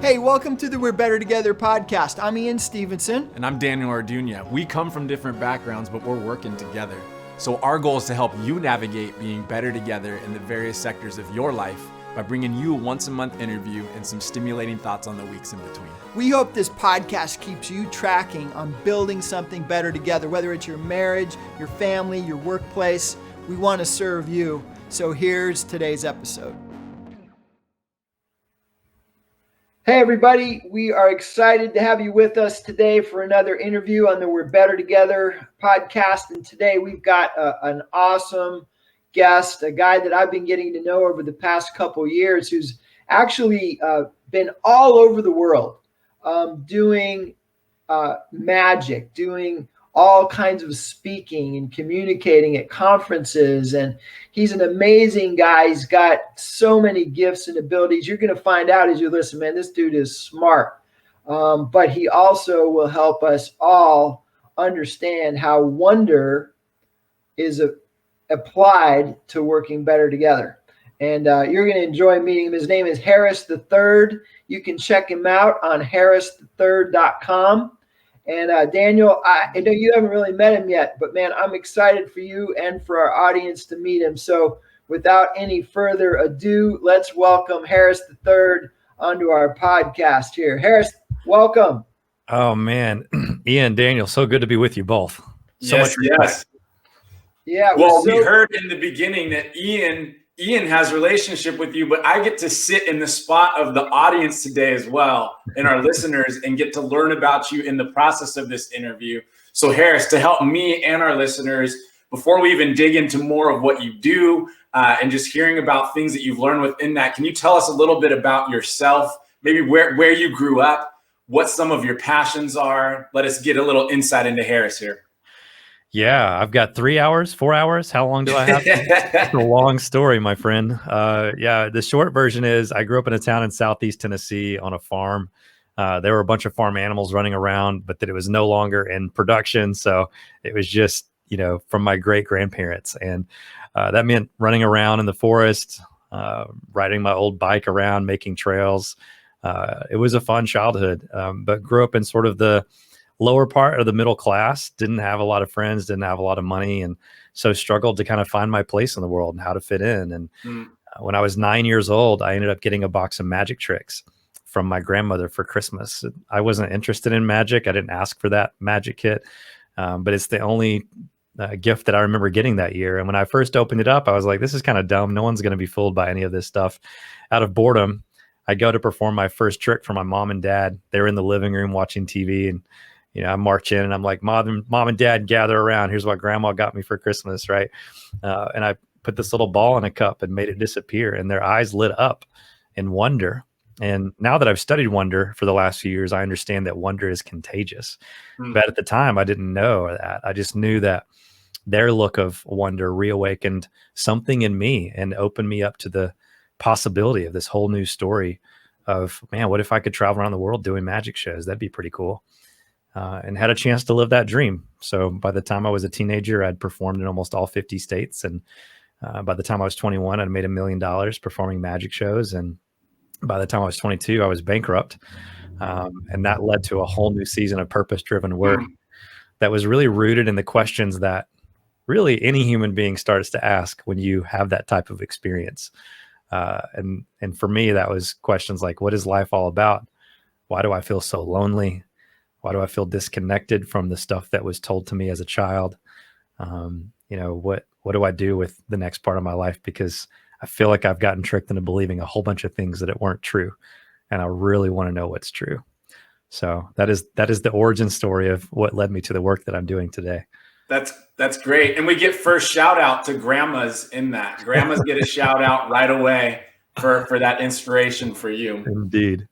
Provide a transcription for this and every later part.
Hey, welcome to the We're Better Together podcast. I'm Ian Stevenson. And I'm Daniel Arduña. We come from different backgrounds, but we're working together. So our goal is to help you navigate being better together in the various sectors of your life by bringing you a once-a-month interview and some stimulating thoughts on the weeks in between. We hope this podcast keeps you tracking on building something better together, whether it's your marriage, your family, your workplace. We want to serve you. So here's today's episode. Hey everybody, we are excited to have you with us today for another interview on the We're Better Together podcast. And today we've got an awesome guest, a guy that I've been getting to know over the past couple years who's actually been all over the world doing magic, doing all kinds of speaking and communicating at conferences. And he's an amazing guy. He's got so many gifts and abilities. You're going to find out as you listen, man, this dude is smart. But he also will help us all understand how wonder is applied to working better together. And you're going to enjoy meeting him. His name is Harris III. You can check him out on harris3rd.com. And Daniel, I know you haven't really met him yet, but man, I'm excited for you and for our audience to meet him. So without any further ado, let's welcome Harris III onto our podcast here. Harris, welcome. Oh man, Ian, Daniel, so good to be with you both. So yes, much yes. Yeah. Well, we heard in the beginning that Ian has a relationship with you, but I get to sit in the spot of the audience today as well and our listeners and get to learn about you in the process of this interview. So Harris, to help me and our listeners, before we even dig into more of what you do and just hearing about things that you've learned within that, can you tell us a little bit about yourself, maybe where you grew up, what some of your passions are? Let us get a little insight into Harris here. Yeah, I've got 3 hours, 4 hours. How long do I have? It's a long story, my friend. The short version is I grew up in a town in Southeast Tennessee on a farm. There were a bunch of farm animals running around, but that it was no longer in production. So it was just, from my great grandparents. And that meant running around in the forest, riding my old bike around, making trails. It was a fun childhood, but grew up in sort of the lower part of the middle class, didn't have a lot of friends, didn't have a lot of money. And so struggled to kind of find my place in the world and how to fit in. And when I was 9 years old, I ended up getting a box of magic tricks from my grandmother for Christmas. I wasn't interested in magic. I didn't ask for that magic kit, but it's the only gift that I remember getting that year. And when I first opened it up, I was like, this is kind of dumb. No one's going to be fooled by any of this stuff. Out of boredom, I go to perform my first trick for my mom and dad. They were in the living room watching TV, and I march in and I'm like, mom and dad, gather around. Here's what grandma got me for Christmas, right? And I put this little ball in a cup and made it disappear, and their eyes lit up in wonder. And now that I've studied wonder for the last few years, I understand that wonder is contagious. But at the time, I didn't know that. I just knew that their look of wonder reawakened something in me and opened me up to the possibility of this whole new story of, man, what if I could travel around the world doing magic shows? That'd be pretty cool. And had a chance to live that dream. So by the time I was a teenager, I'd performed in almost all 50 states. And by the time I was 21, I'd made $1 million performing magic shows. And by the time I was 22, I was bankrupt. And that led to a whole new season of purpose-driven work that was really rooted in the questions that really any human being starts to ask when you have that type of experience. And for me, that was questions like, what is life all about? Why do I feel so lonely? Why do I feel disconnected from the stuff that was told to me as a child? What do I do with the next part of my life? Because I feel like I've gotten tricked into believing a whole bunch of things that weren't true. And I really want to know what's true. So that is the origin story of what led me to the work that I'm doing today. That's great. And we get first shout out to grandmas in that. Grandmas get a shout out right away for that inspiration for you. Indeed.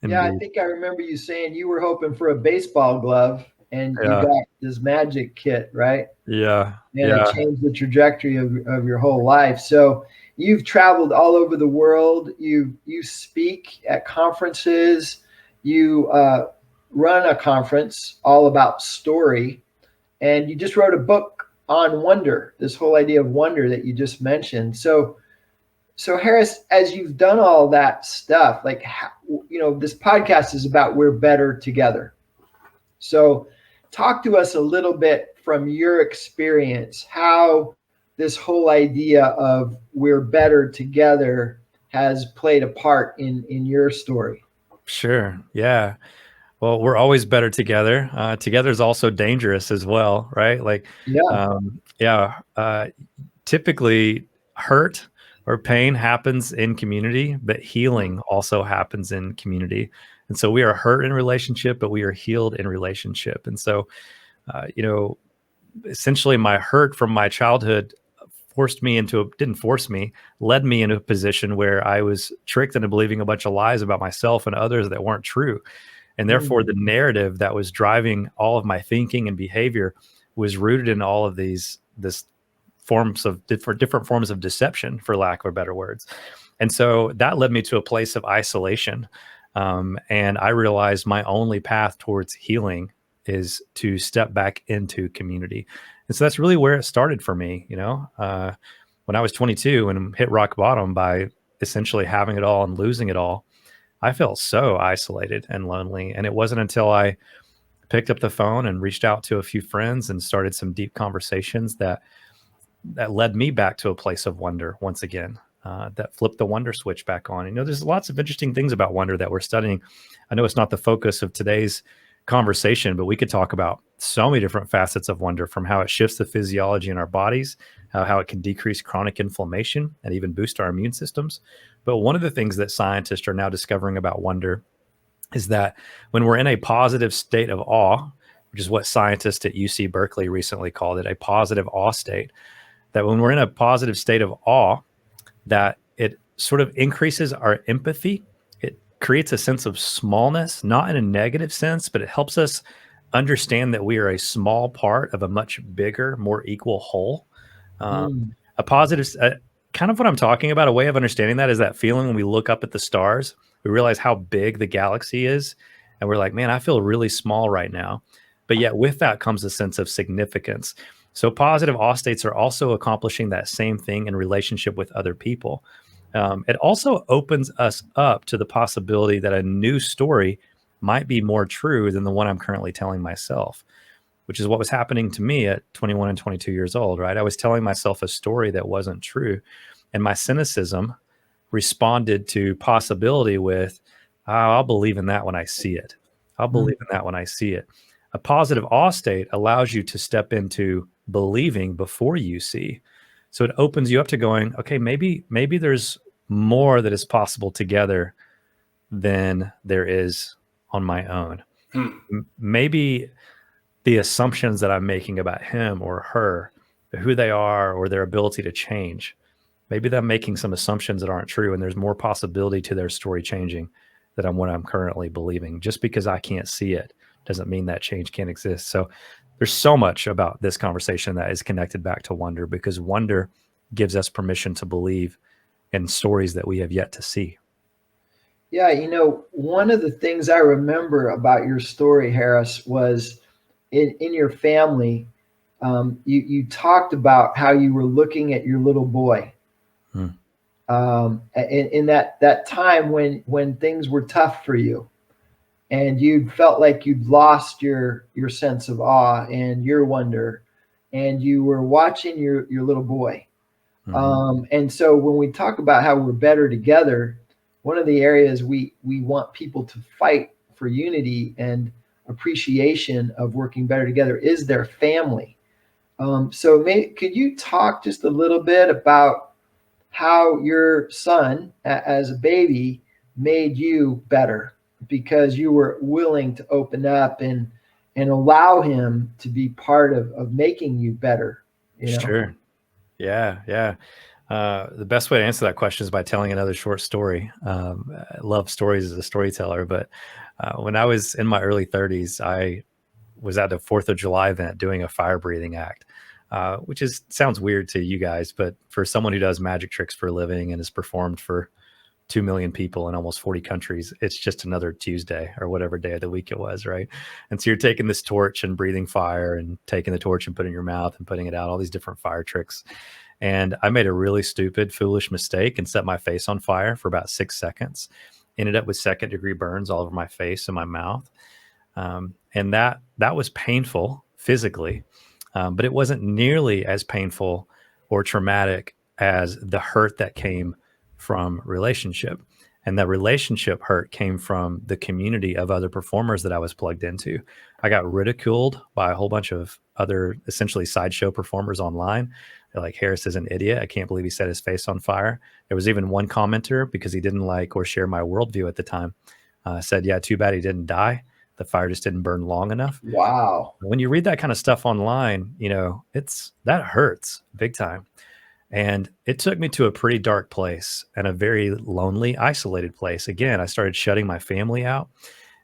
Yeah, I think I remember you saying you were hoping for a baseball glove and you got this magic kit, right? Yeah. And it changed the trajectory of your whole life. So you've traveled all over the world. You speak at conferences. You run a conference all about story. And you just wrote a book on wonder, this whole idea of wonder that you just mentioned. So Harris, as you've done all that stuff, like this podcast is about we're better together. So talk to us a little bit from your experience, how this whole idea of we're better together has played a part in your story. Sure. Yeah. Well, we're always better together. Together is also dangerous as well, right? Like, Yeah. yeah. Typically, hurt or pain happens in community, but healing also happens in community. And so we are hurt in relationship, but we are healed in relationship. And so, essentially, my hurt from my childhood led me into a position where I was tricked into believing a bunch of lies about myself and others that weren't true. And therefore, the narrative that was driving all of my thinking and behavior was rooted in all of this forms of different forms of deception, for lack of better words. And so that led me to a place of isolation. And I realized my only path towards healing is to step back into community. And so that's really where it started for me. When I was 22 and hit rock bottom by essentially having it all and losing it all, I felt so isolated and lonely. And it wasn't until I picked up the phone and reached out to a few friends and started some deep conversations that led me back to a place of wonder once again, that flipped the wonder switch back on. There's lots of interesting things about wonder that we're studying. I know it's not the focus of today's conversation, but we could talk about so many different facets of wonder, from how it shifts the physiology in our bodies, how it can decrease chronic inflammation and even boost our immune systems. But one of the things that scientists are now discovering about wonder is that when we're in a positive state of awe, which is what scientists at UC Berkeley recently called it, a positive awe state, that when we're in a positive state of awe, that it sort of increases our empathy. It creates a sense of smallness, not in a negative sense, but it helps us understand that we are a small part of a much bigger, more equal whole. A positive, kind of what I'm talking about, a way of understanding that is that feeling when we look up at the stars, we realize how big the galaxy is. And we're like, man, I feel really small right now. But yet with that comes a sense of significance. So positive awe states are also accomplishing that same thing in relationship with other people. It also opens us up to the possibility that a new story might be more true than the one I'm currently telling myself, which is what was happening to me at 21 and 22 years old, right? I was telling myself a story that wasn't true. And my cynicism responded to possibility with, oh, I'll believe in that when I see it. I'll believe in that when I see it. A positive awe state allows you to step into believing before you see. So it opens you up to going, okay, maybe there's more that is possible together than there is on my own. Maybe the assumptions that I'm making about him or her, who they are, or their ability to change, maybe I'm making some assumptions that aren't true, and there's more possibility to their story changing than what I'm currently believing. Just because I can't see it doesn't mean that change can't exist. So there's so much about this conversation that is connected back to wonder, because wonder gives us permission to believe in stories that we have yet to see. Yeah, one of the things I remember about your story, Harris, was in your family, you talked about how you were looking at your little boy. In that time when things were tough for you, and you felt like you'd lost your sense of awe and your wonder, and you were watching your little boy. And so when we talk about how we're better together, one of the areas we want people to fight for unity and appreciation of working better together is their family. So could you talk just a little bit about how your son as a baby made you better, because you were willing to open up and allow him to be part of making you better? Sure. Yeah. The best way to answer that question is by telling another short story. I love stories as a storyteller, but when I was in my early 30s, I was at the 4th of July event doing a fire breathing act, which sounds weird to you guys, but for someone who does magic tricks for a living and has performed for 2 million people in almost 40 countries, it's just another Tuesday or whatever day of the week it was, right? And so you're taking this torch and breathing fire and taking the torch and putting it in your mouth and putting it out, all these different fire tricks. And I made a really stupid, foolish mistake and set my face on fire for about 6 seconds. ended up with second-degree burns all over my face and my mouth. And that was painful physically, but it wasn't nearly as painful or traumatic as the hurt that came from relationship. And that relationship hurt came from the community of other performers that I was plugged into. I got ridiculed by a whole bunch of other essentially sideshow performers online. They're like, Harris is an idiot. I can't believe he set his face on fire. There was even one commenter, because he didn't like or share my worldview at the time, said, yeah, too bad he didn't die. The fire just didn't burn long enough. Wow. When you read that kind of stuff online, that hurts big time. And it took me to a pretty dark place and a very lonely, isolated place. Again, I started shutting my family out.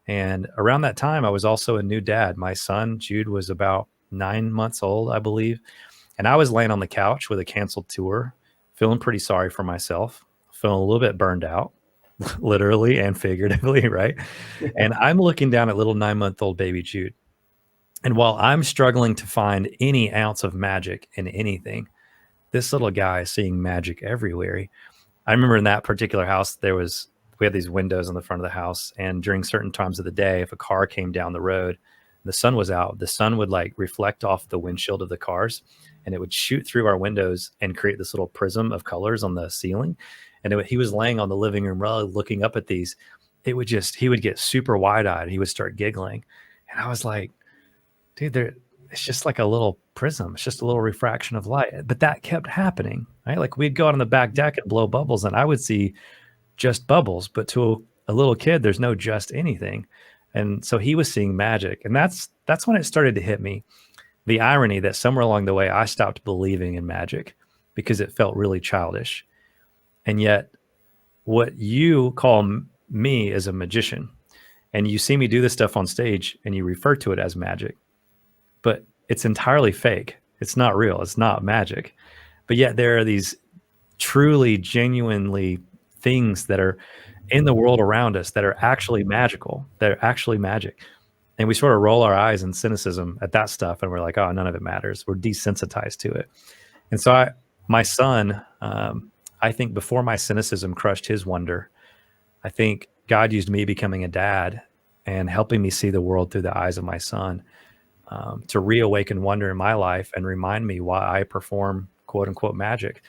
And around that time, I was also a new dad. My son, Jude, was about 9 months old, I believe. And I was laying on the couch with a canceled tour, feeling pretty sorry for myself, feeling a little bit burned out, literally and figuratively, right? And I'm looking down at little 9-month-old baby Jude. And while I'm struggling to find any ounce of magic in anything, this little guy is seeing magic everywhere. I remember in that particular house, we had these windows on the front of the house. And during certain times of the day, if a car came down the road, the sun was out, the sun would like reflect off the windshield of the cars, and it would shoot through our windows and create this little prism of colors on the ceiling. And he was laying on the living room rug looking up at these. He would get super wide-eyed. He would start giggling. And I was like, dude, it's just like a little prism. It's just a little refraction of light. But that kept happening, right? Like we'd go out on the back deck and blow bubbles, and I would see just bubbles. But to a little kid, there's no just anything. And so he was seeing magic. And that's when it started to hit me. The irony that somewhere along the way, I stopped believing in magic because it felt really childish. And yet what you call me is a magician, and you see me do this stuff on stage and you refer to it as magic, but it's entirely fake. It's not real. It's not magic. But yet there are these truly, genuinely things that are in the world around us that are actually magical. They're actually magic. And we sort of roll our eyes in cynicism at that stuff. And we're like, oh, none of it matters. We're desensitized to it. And so my son, I think before my cynicism crushed his wonder, I think God used me becoming a dad and helping me see the world through the eyes of my son, to reawaken wonder in my life and remind me why I perform quote unquote magic.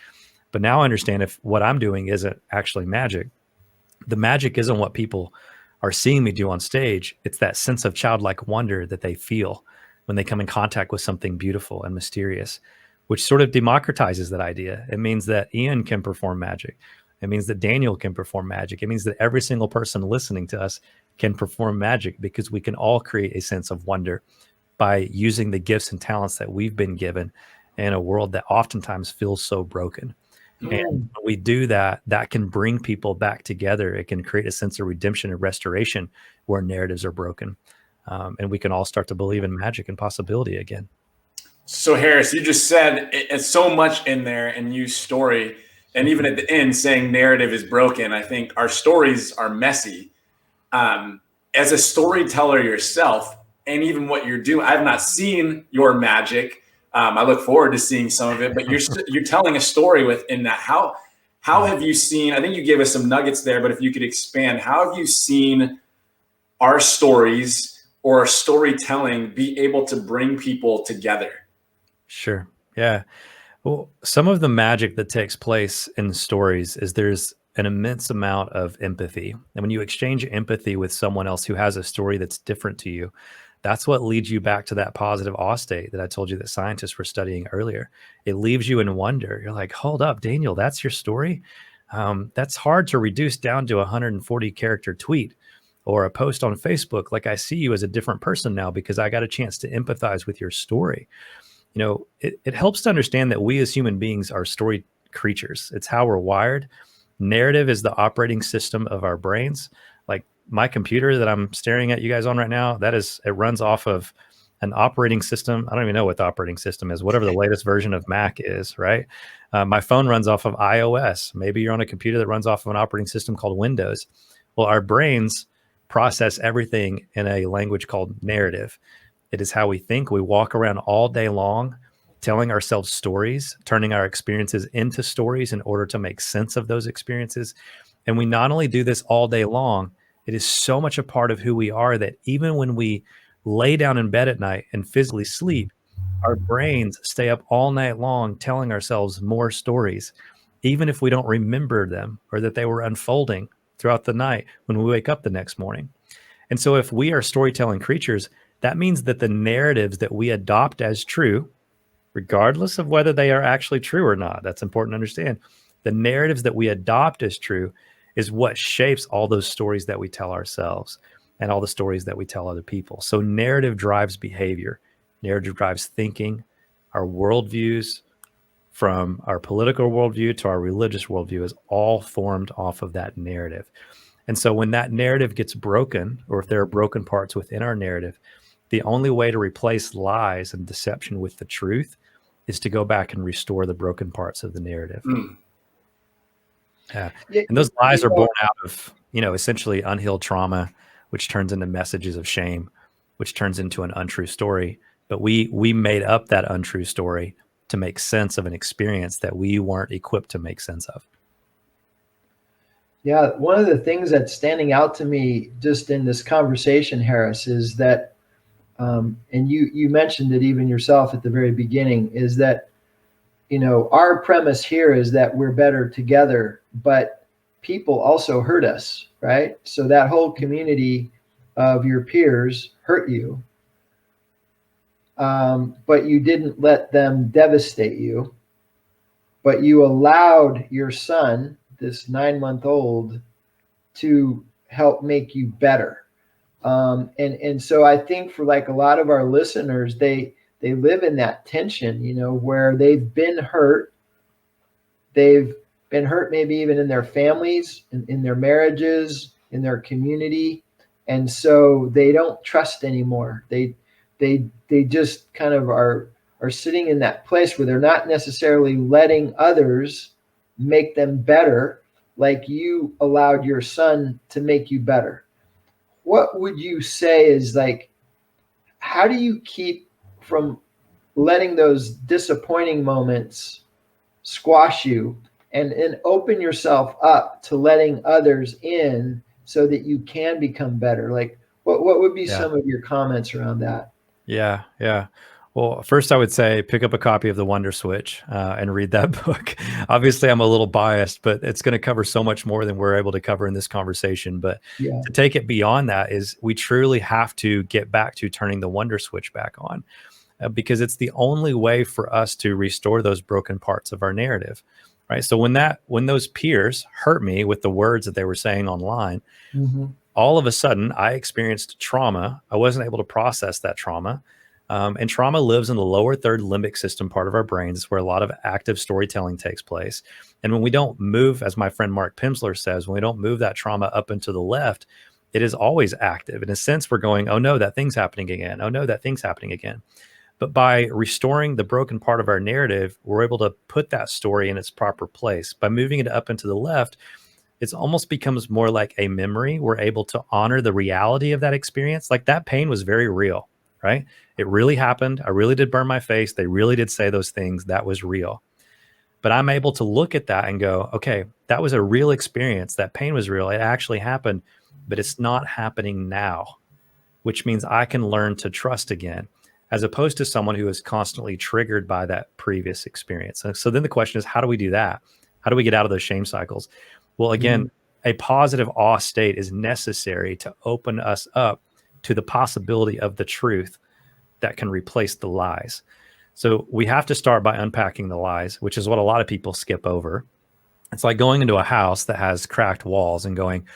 But now I understand if what I'm doing isn't actually magic, the magic isn't what people are seeing me do on stage. It's that sense of childlike wonder that they feel when they come in contact with something beautiful and mysterious, which sort of democratizes that idea. It means that Ian can perform magic. It means that Daniel can perform magic. It means that every single person listening to us can perform magic, because we can all create a sense of wonder by using the gifts and talents that we've been given in a world that oftentimes feels so broken. And when we do that, that can bring people back together. It can create a sense of redemption and restoration where narratives are broken. And we can all start to believe in magic and possibility again. So Harris, you just said it's so much in there, and you story, and even at the end saying narrative is broken. I think our stories are messy. As a storyteller yourself, and even what you're doing, I've not seen your magic. I look forward to seeing some of it, but you're telling a story within that. How have you seen, I think you gave us some nuggets there, but if you could expand, how have you seen our stories or our storytelling be able to bring people together? Sure. Yeah. Well, some of the magic that takes place in stories is there's an immense amount of empathy. And when you exchange empathy with someone else who has a story that's different to you, that's what leads you back to that positive awe state that I told you that scientists were studying earlier. It leaves you in wonder. You're like, hold up, Daniel, that's your story? That's hard to reduce down to a 140 character tweet or a post on Facebook. Like, I see you as a different person now because I got a chance to empathize with your story. You know, it helps to understand that we as human beings are story creatures. It's how we're wired. Narrative is the operating system of our brains. Like my computer that I'm staring at you guys on right now, it runs off of an operating system. I don't even know what the operating system is, whatever the latest version of Mac is, right? My phone runs off of iOS. Maybe you're on a computer that runs off of an operating system called Windows. Well, our brains process everything in a language called narrative. It is how we think. We walk around all day long telling ourselves stories, turning our experiences into stories in order to make sense of those experiences. And we not only do this all day long, it is so much a part of who we are that even when we lay down in bed at night and physically sleep, our brains stay up all night long telling ourselves more stories, even if we don't remember them or that they were unfolding throughout the night when we wake up the next morning. And so, if we are storytelling creatures, that means that the narratives that we adopt as true, regardless of whether they are actually true or not, that's important to understand. The narratives that we adopt as true is what shapes all those stories that we tell ourselves and all the stories that we tell other people. So, narrative drives behavior, narrative drives thinking, our worldviews, from our political worldview to our religious worldview, is all formed off of that narrative. And so when that narrative gets broken, or if there are broken parts within our narrative, the only way to replace lies and deception with the truth is to go back and restore the broken parts of the narrative. Yeah. And those lies are born out of, essentially unhealed trauma, which turns into messages of shame, which turns into an untrue story. But we made up that untrue story to make sense of an experience that we weren't equipped to make sense of. Yeah, one of the things that's standing out to me just in this conversation, Harris, is that, and you mentioned it even yourself at the very beginning, is that, our premise here is that we're better together, but people also hurt us, right? So that whole community of your peers hurt you, but you didn't let them devastate you, but you allowed your son, this 9-month-old, to help make you better. And so I think for like a lot of our listeners, they live in that tension, where they've been hurt. They've been hurt maybe even in their families, in their marriages, in their community. And so they don't trust anymore. They just kind of are sitting in that place where they're not necessarily letting others make them better, like you allowed your son to make you better. What would you say is like, how do you keep from letting those disappointing moments squash you and open yourself up to letting others in so that you can become better? Like, what would be some of your comments around that? Yeah. Well, first I would say pick up a copy of The Wonder Switch and read that book. Obviously, I'm a little biased, but it's going to cover so much more than we're able to cover in this conversation. But to take it beyond that is we truly have to get back to turning the Wonder Switch back on because it's the only way for us to restore those broken parts of our narrative, right? So when those peers hurt me with the words that they were saying online, all of a sudden I experienced trauma. I wasn't able to process that trauma. And trauma lives in the lower third limbic system part of our brains. It's where a lot of active storytelling takes place. And when we don't move, as my friend Mark Pimsler says, when we don't move that trauma up and to the left, it is always active. In a sense, we're going, oh no, that thing's happening again. Oh no, that thing's happening again. But by restoring the broken part of our narrative, we're able to put that story in its proper place. By moving it up and to the left, it almost becomes more like a memory. We're able to honor the reality of that experience. Like that pain was very real, right? It really happened. I really did burn my face. They really did say those things. That was real. But I'm able to look at that and go, okay, that was a real experience. That pain was real. It actually happened, but it's not happening now, which means I can learn to trust again, as opposed to someone who is constantly triggered by that previous experience. So then the question is, how do we do that? How do we get out of those shame cycles? Well, again, a positive awe state is necessary to open us up to the possibility of the truth that can replace the lies. So we have to start by unpacking the lies, which is what a lot of people skip over. It's like going into a house that has cracked walls and going,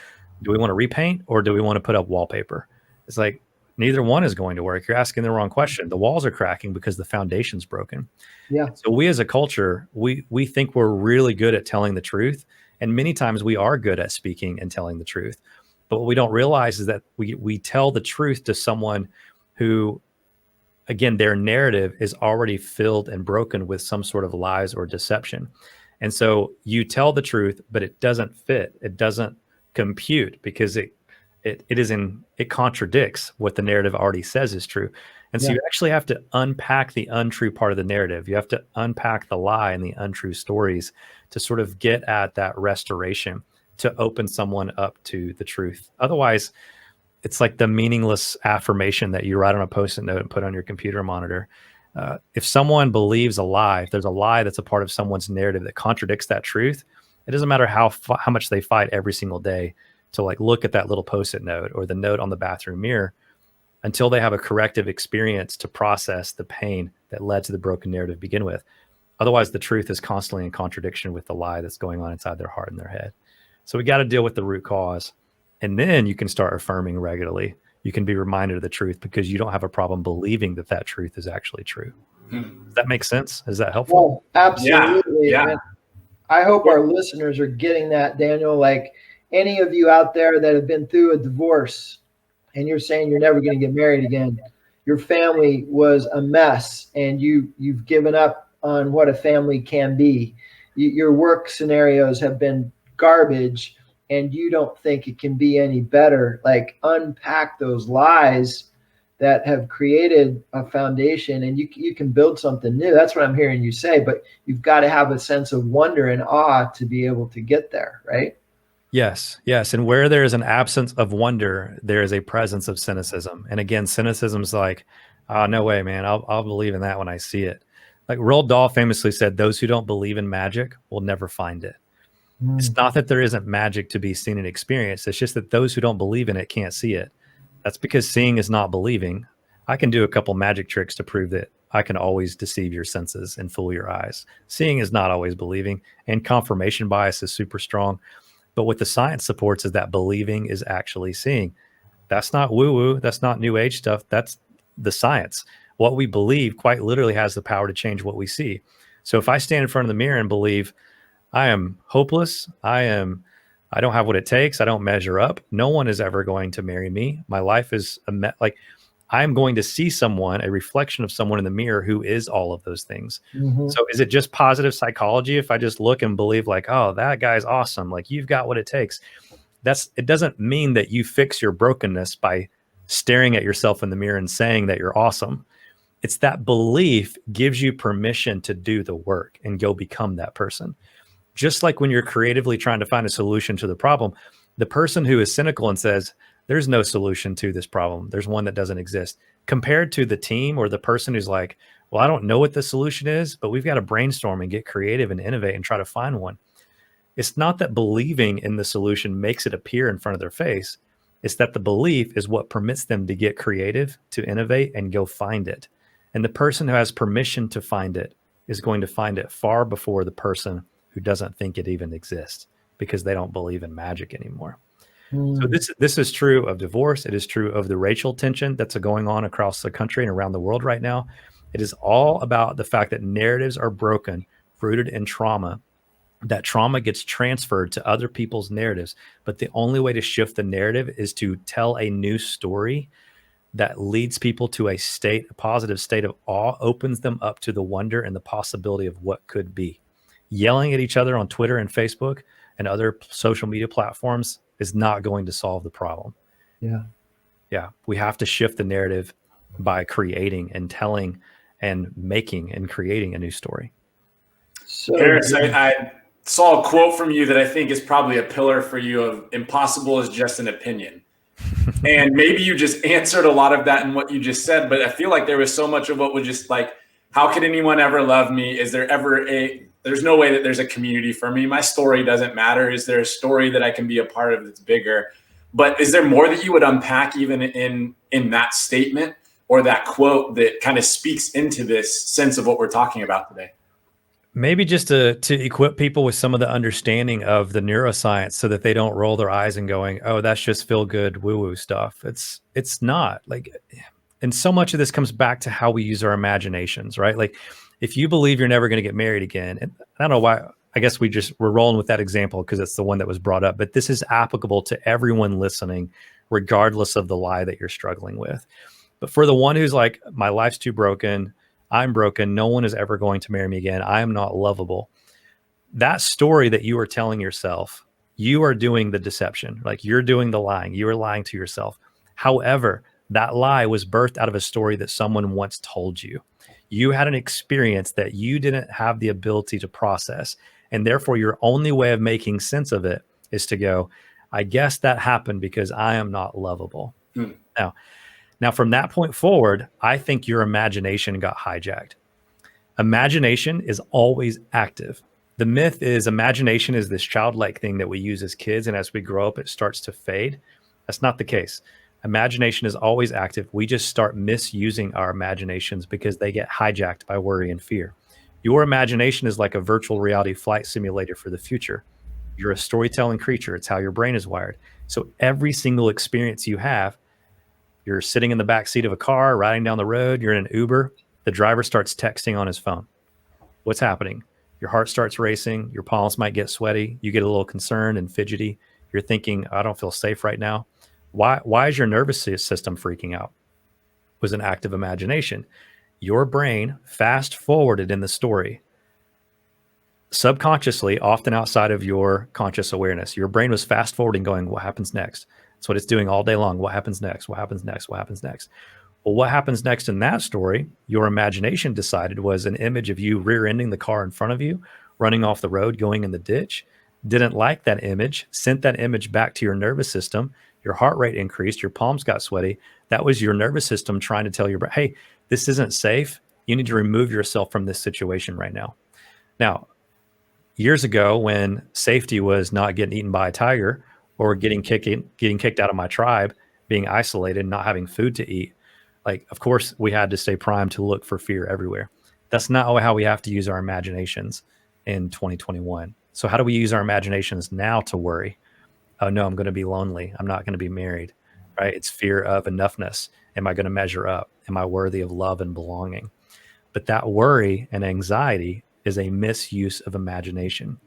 do we want to repaint or do we want to put up wallpaper? It's like, neither one is going to work. You're asking the wrong question. The walls are cracking because the foundation's broken. Yeah. So we as a culture, we think we're really good at telling the truth. And many times we are good at speaking and telling the truth. But what we don't realize is that we tell the truth to someone who, again, their narrative is already filled and broken with some sort of lies or deception. And so you tell the truth, but it doesn't fit. It doesn't compute because it contradicts what the narrative already says is true. And so you actually have to unpack the untrue part of the narrative. You have to unpack the lie and the untrue stories to sort of get at that restoration, to open someone up to the truth. Otherwise, it's like the meaningless affirmation that you write on a Post-it note and put on your computer monitor. If someone believes a lie, if there's a lie that's a part of someone's narrative that contradicts that truth, it doesn't matter how much they fight every single day to like look at that little Post-it note or the note on the bathroom mirror until they have a corrective experience to process the pain that led to the broken narrative to begin with. Otherwise, the truth is constantly in contradiction with the lie that's going on inside their heart and their head. So we got to deal with the root cause. And then you can start affirming regularly. You can be reminded of the truth because you don't have a problem believing that that truth is actually true. Does that make sense? Is that helpful? Well, absolutely. Yeah. And I hope our listeners are getting that, Daniel. Like any of you out there that have been through a divorce and you're saying you're never going to get married again, your family was a mess and you've given up on what a family can be. Your work scenarios have been garbage and you don't think it can be any better. Like unpack those lies that have created a foundation and you can build something new. That's what I'm hearing you say, but you've got to have a sense of wonder and awe to be able to get there, right? Yes. And where there is an absence of wonder, there is a presence of cynicism. And again, cynicism is like, oh, no way, man. I'll believe in that when I see it. Like Roald Dahl famously said, those who don't believe in magic will never find it. It's not that there isn't magic to be seen and experienced. It's just that those who don't believe in it can't see it. That's because seeing is not believing. I can do a couple magic tricks to prove that I can always deceive your senses and fool your eyes. Seeing is not always believing, and confirmation bias is super strong. But what the science supports is that believing is actually seeing. That's not woo-woo. That's not new age stuff. That's the science. What we believe quite literally has the power to change what we see. So if I stand in front of the mirror and believe I am hopeless, I don't have what it takes, I don't measure up, no one is ever going to marry me. My life is like I'm going to see someone, a reflection of someone in the mirror who is all of those things. So is it just positive psychology if I just look and believe like, oh, that guy's awesome, like you've got what it takes? It doesn't mean that you fix your brokenness by staring at yourself in the mirror and saying that you're awesome. It's that belief gives you permission to do the work and go become that person. Just like when you're creatively trying to find a solution to the problem, the person who is cynical and says, there's no solution to this problem, there's one that doesn't exist, compared to the team or the person who's like, well, I don't know what the solution is, but we've got to brainstorm and get creative and innovate and try to find one. It's not that believing in the solution makes it appear in front of their face. It's that the belief is what permits them to get creative, to innovate, and go find it. And the person who has permission to find it is going to find it far before the person who doesn't think it even exists because they don't believe in magic anymore. So this is true of divorce. It is true of the racial tension that's going on across the country and around the world right now. It is all about the fact that narratives are broken, rooted in trauma. That trauma gets transferred to other people's narratives. But the only way to shift the narrative is to tell a new story that leads people to a positive state of awe, opens them up to the wonder and the possibility of what could be. Yelling at each other on Twitter and Facebook and other social media platforms is not going to solve the problem. Yeah. We have to shift the narrative by creating and telling and making and creating a new story. So Harris, I saw a quote from you that I think is probably a pillar for you of impossible is just an opinion. And maybe you just answered a lot of that in what you just said, but I feel like there was so much of what was just like, how could anyone ever love me? Is there ever there's no way that there's a community for me. My story doesn't matter. Is there a story that I can be a part of that's bigger? But is there more that you would unpack even in that statement or that quote that kind of speaks into this sense of what we're talking about today? Maybe just to equip people with some of the understanding of the neuroscience so that they don't roll their eyes and going, oh, that's just feel good woo-woo stuff. It's not like, and so much of this comes back to how we use our imaginations, right? Like if you believe you're never going to get married again, and I don't know why, I guess we're rolling with that example because it's the one that was brought up, but this is applicable to everyone listening, regardless of the lie that you're struggling with. But for the one who's like, my life's too broken, I'm broken, no one is ever going to marry me again, I am not lovable. That story that you are telling yourself, you are doing the deception, like you're doing the lying, you are lying to yourself. However, that lie was birthed out of a story that someone once told you. You had an experience that you didn't have the ability to process. And therefore, your only way of making sense of it is to go, I guess that happened because I am not lovable. Now, from that point forward, I think your imagination got hijacked. Imagination is always active. The myth is imagination is this childlike thing that we use as kids, and as we grow up, it starts to fade. That's not the case. Imagination is always active. We just start misusing our imaginations because they get hijacked by worry and fear. Your imagination is like a virtual reality flight simulator for the future. You're a storytelling creature. It's how your brain is wired. So every single experience you have, you're sitting in the back seat of a car, riding down the road, you're in an Uber, the driver starts texting on his phone. What's happening? Your heart starts racing, your palms might get sweaty, you get a little concerned and fidgety. You're thinking, I don't feel safe right now. Why is your nervous system freaking out? It was an act of imagination. Your brain fast forwarded in the story subconsciously, often outside of your conscious awareness. Your brain was fast forwarding, going, what happens next? That's what it's doing all day long. What happens next? What happens next? What happens next? Well, what happens next in that story, your imagination decided was an image of you rear-ending the car in front of you, running off the road, going in the ditch. Didn't like that image, sent that image back to your nervous system. Your heart rate increased, your palms got sweaty. That was your nervous system trying to tell your brain, hey, this isn't safe. You need to remove yourself from this situation right now. Now, years ago, when safety was not getting eaten by a tiger or getting kicked out of my tribe, being isolated, not having food to eat, like, of course, we had to stay primed to look for fear everywhere. That's not how we have to use our imaginations in 2021. So how do we use our imaginations now to worry? Oh, no, I'm going to be lonely. I'm not going to be married, right? It's fear of enoughness. Am I going to measure up? Am I worthy of love and belonging? But that worry and anxiety is a misuse of imagination.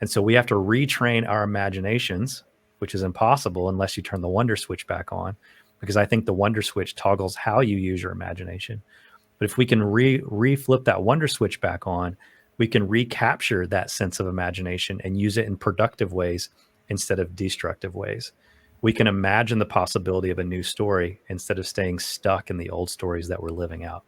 And so we have to retrain our imaginations, which is impossible unless you turn the wonder switch back on, because I think the wonder switch toggles how you use your imagination. But if we can re-flip that wonder switch back on, we can recapture that sense of imagination and use it in productive ways instead of destructive ways. We can imagine the possibility of a new story instead of staying stuck in the old stories that we're living out.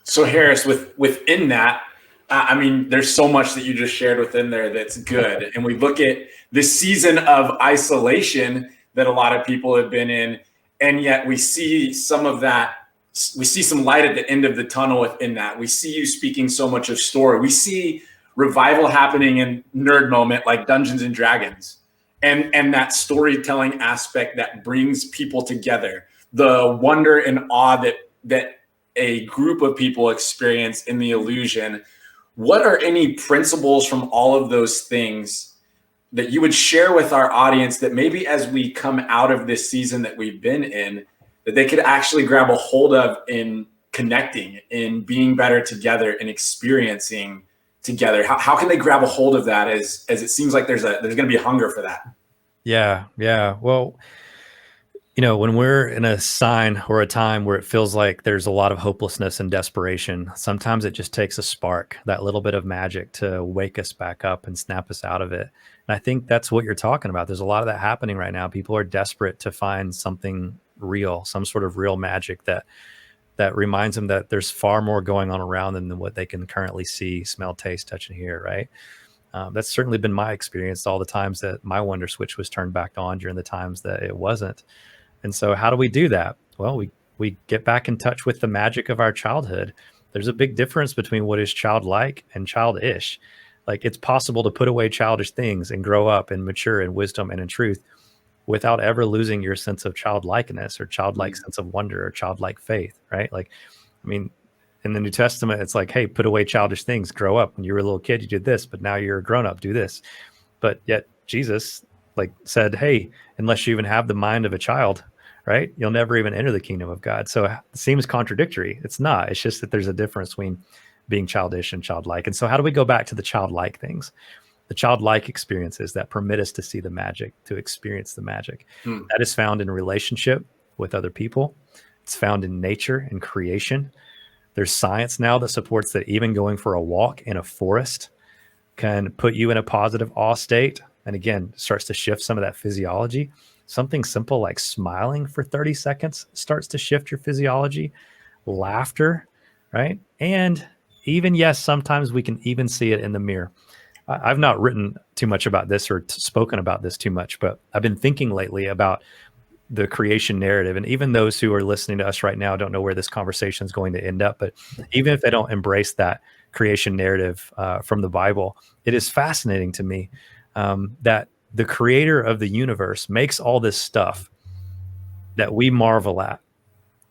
So Harris, within that, I mean, there's so much that you just shared within there that's good. And we look at this season of isolation that a lot of people have been in, and yet we see some of that. We see some light at the end of the tunnel within that. We see you speaking so much of story. We see revival happening in nerd moment like Dungeons and Dragons, and that storytelling aspect that brings people together. The wonder and awe that a group of people experience in the illusion. What are any principles from all of those things that you would share with our audience that maybe as we come out of this season that we've been in, that they could actually grab a hold of in connecting, in being better together, and experiencing together? How can they grab a hold of that as it seems like there's going to be a hunger for that? Yeah. Well, when we're in a sign or a time where it feels like there's a lot of hopelessness and desperation, sometimes it just takes a spark, that little bit of magic to wake us back up and snap us out of it. And I think that's what you're talking about. There's a lot of that happening right now. People are desperate to find something real, some sort of real magic that reminds them that there's far more going on around them than what they can currently see, smell, taste, touch, and hear, right? That's certainly been my experience all the times that my wonder switch was turned back on during the times that it wasn't. And so how do we do that? Well, we get back in touch with the magic of our childhood. There's a big difference between what is childlike and childish. Like, it's possible to put away childish things and grow up and mature in wisdom and in truth without ever losing your sense of childlikeness or childlike sense of wonder or childlike faith, right? Like, I mean, in the New Testament, it's like, hey, put away childish things, grow up. When you were a little kid, you did this, but now you're a grown up, do this. But yet Jesus said, hey, unless you even have the mind of a child, right, you'll never even enter the kingdom of God. So it seems contradictory. It's not. It's just that there's a difference between being childish and childlike. And so how do we go back to the childlike things, the childlike experiences that permit us to see the magic, to experience the magic? That is found in relationship with other people. It's found in nature and creation. There's science now that supports that even going for a walk in a forest can put you in a positive awe state. And again, starts to shift some of that physiology. Something simple like smiling for 30 seconds starts to shift your physiology. Laughter, right? And even, yes, sometimes we can even see it in the mirror. I've not written too much about this or spoken about this too much, but I've been thinking lately about the creation narrative. And even those who are listening to us right now don't know where this conversation is going to end up. But even if they don't embrace that creation narrative from the Bible, it is fascinating to me that the creator of the universe makes all this stuff that we marvel at,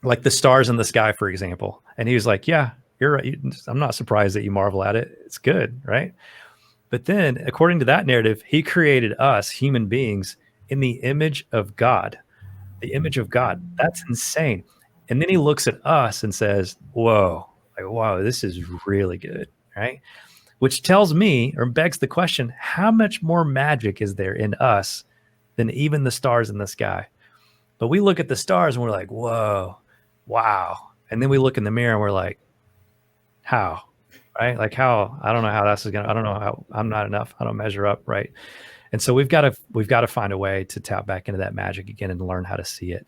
like the stars in the sky, for example. And he was like, yeah, you're right. I'm not surprised that you marvel at it. It's good, right? But then, according to that narrative, he created us, human beings, in the image of God. The image of God. That's insane. And then he looks at us and says, whoa, like, wow, this is really good, right? Which tells me or begs the question, how much more magic is there in us than even the stars in the sky? But we look at the stars and we're like, whoa, wow. And then we look in the mirror and we're like, how? Right? Like how? I don't know how that's gonna, I don't know how, I'm not enough. I don't measure up, right? And so we've got to find a way to tap back into that magic again and learn how to see it.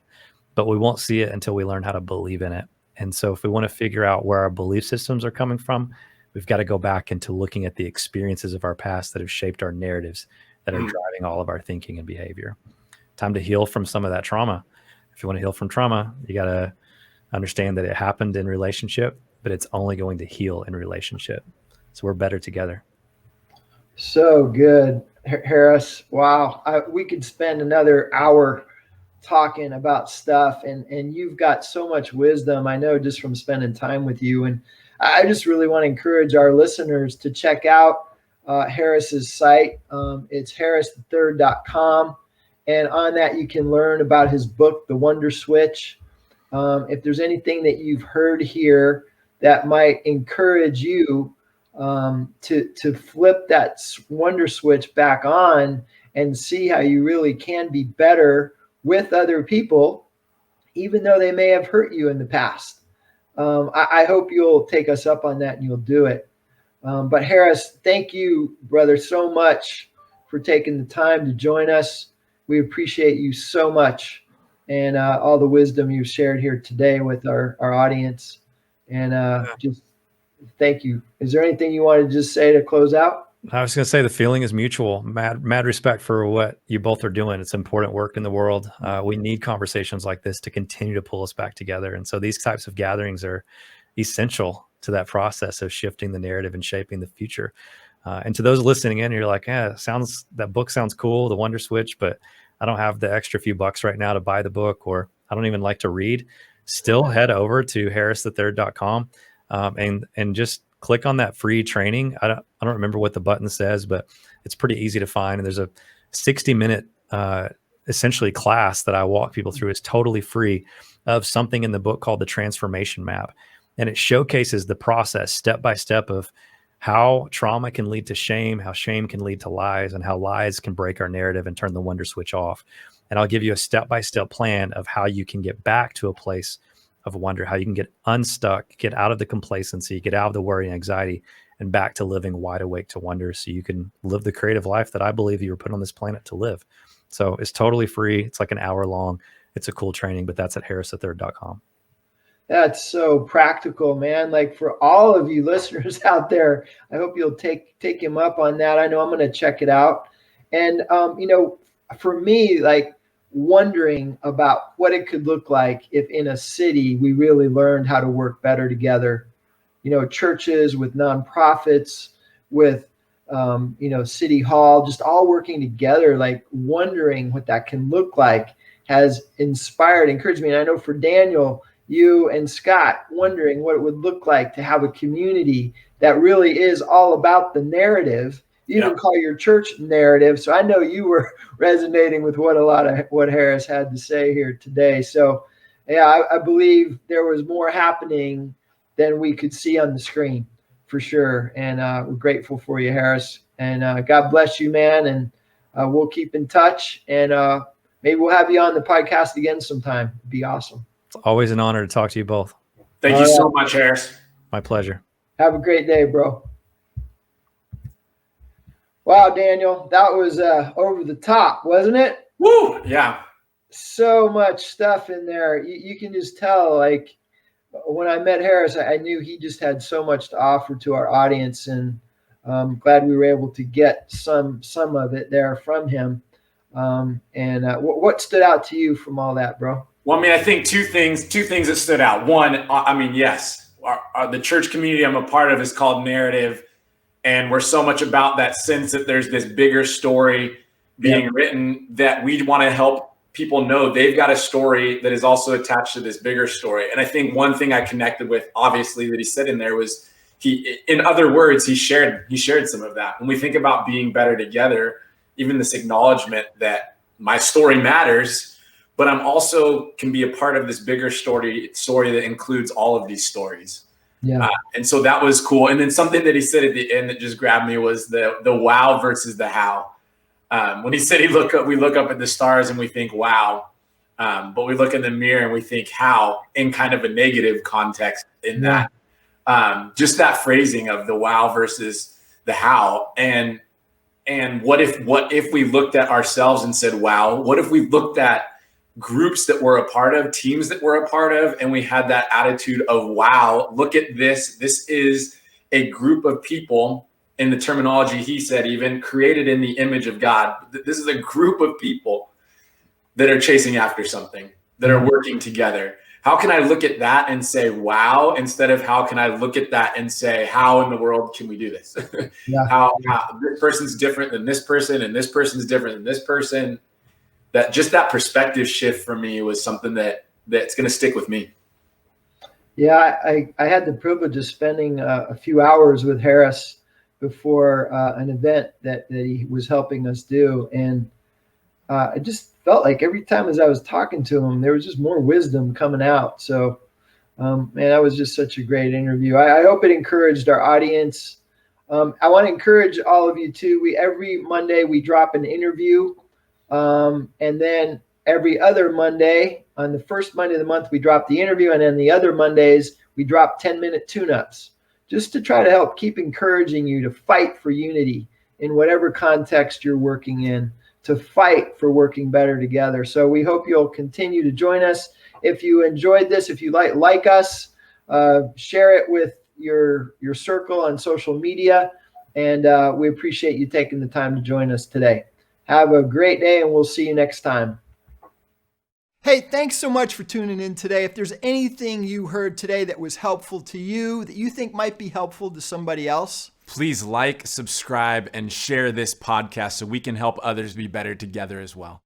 But we won't see it until we learn how to believe in it. And so if we want to figure out where our belief systems are coming from, we've got to go back into looking at the experiences of our past that have shaped our narratives that are driving all of our thinking and behavior. Time to heal from some of that trauma. If you want to heal from trauma, you got to understand that it happened in relationship, but it's only going to heal in relationship. So we're better together. So good, Harris. Wow. We could spend another hour talking about stuff, and you've got so much wisdom, I know, just from spending time with you. And I just really want to encourage our listeners to check out Harris's site. It's harristhird.com. And on that, you can learn about his book, The Wonder Switch. If there's anything that you've heard here that might encourage you to flip that wonder switch back on and see how you really can be better with other people, even though they may have hurt you in the past. I hope you'll take us up on that and you'll do it. But Harris, thank you, brother, so much for taking the time to join us. We appreciate you so much and all the wisdom you've shared here today with our audience. And just thank you. Is there anything you want to just say to close out? I was going to say the feeling is mutual. Mad respect for what you both are doing. It's important work in the world. We need conversations like this to continue to pull us back together. And so these types of gatherings are essential to that process of shifting the narrative and shaping the future. And to those listening in, you're like, yeah, that book sounds cool, The Wonder Switch, but I don't have the extra few bucks right now to buy the book, or I don't even like to read. Still head over to harristhird.com and just click on that free training. I don't remember what the button says, but it's pretty easy to find. And there's a 60-minute essentially class that I walk people through. It's totally free, of something in the book called the Transformation Map. And it showcases the process step by step of how trauma can lead to shame, how shame can lead to lies, and how lies can break our narrative and turn the wonder switch off. And I'll give you a step-by-step plan of how you can get back to a place of wonder, how you can get unstuck, get out of the complacency, get out of the worry and anxiety, and back to living wide awake to wonder, so you can live the creative life that I believe you were put on this planet to live. So it's totally free. It's like an hour long. It's a cool training, but that's at harristhird.com. That's so practical, man. Like, for all of you listeners out there, I hope you'll take him up on that. I know I'm going to check it out. And, for me, like, wondering about what it could look like if in a city we really learned how to work better together, churches with nonprofits, with, city hall, just all working together, like wondering what that can look like has inspired, encouraged me. And I know for Daniel, you and Scott, wondering what it would look like to have a community that really is all about the narrative. You even call your church narrative. So I know you were resonating with what Harris had to say here today. So yeah, I believe there was more happening than we could see on the screen, for sure. And we're grateful for you, Harris. And God bless you, man. And we'll keep in touch. And maybe we'll have you on the podcast again sometime. It'd be awesome. It's always an honor to talk to you both. Thank you so much, Harris. My pleasure. Have a great day, bro. Wow, Daniel, that was over the top, wasn't it? Woo! Yeah. So much stuff in there. You can just tell, like, when I met Harris, I knew he just had so much to offer to our audience. And Glad we were able to get some of it there from him. What stood out to you from all that, bro? Well, I mean, I think two things that stood out. One, I mean, yes, the church community I'm a part of is called Narrative, and we're so much about that sense that there's this bigger story being written, that we want to help people know they've got a story that is also attached to this bigger story. And I think one thing I connected with, obviously, that he said in there was, in other words, he shared some of that. When we think about being better together, even this acknowledgement that my story matters, but I'm also can be a part of this bigger story that includes all of these stories. Yeah. And so that was cool. And then something that he said at the end that just grabbed me was the wow versus the how. When he said we look up at the stars and we think wow, but we look in the mirror and we think how, in kind of a negative context in that. Just that phrasing of the wow versus the how. And what if we looked at ourselves and said, wow, what if we looked at groups that we're a part of, teams that we're a part of, and we had that attitude of, wow, look at this. This is a group of people, in the terminology he said, even created in the image of God. This is a group of people that are chasing after something, that are working together. How can I look at that and say, wow, instead of how can I look at that and say, how in the world can we do this? How this person's different than this person, and this person's different than this person. That just that perspective shift for me was something that's going to stick with me. Yeah, I had the privilege of spending a few hours with Harris before an event that he was helping us do. And I just felt like every time as I was talking to him, there was just more wisdom coming out. So, man, that was just such a great interview. I hope it encouraged our audience. I want to encourage all of you too. Every Monday we drop an interview. And then every other Monday, on the first Monday of the month, we drop the interview. And then the other Mondays, we drop 10-minute tune-ups, just to try to help keep encouraging you to fight for unity in whatever context you're working in, to fight for working better together. So we hope you'll continue to join us. If you enjoyed this, if you like us, share it with your circle on social media. And we appreciate you taking the time to join us today. Have a great day, and we'll see you next time. Hey, thanks so much for tuning in today. If there's anything you heard today that was helpful to you, that you think might be helpful to somebody else, please like, subscribe, and share this podcast so we can help others be better together as well.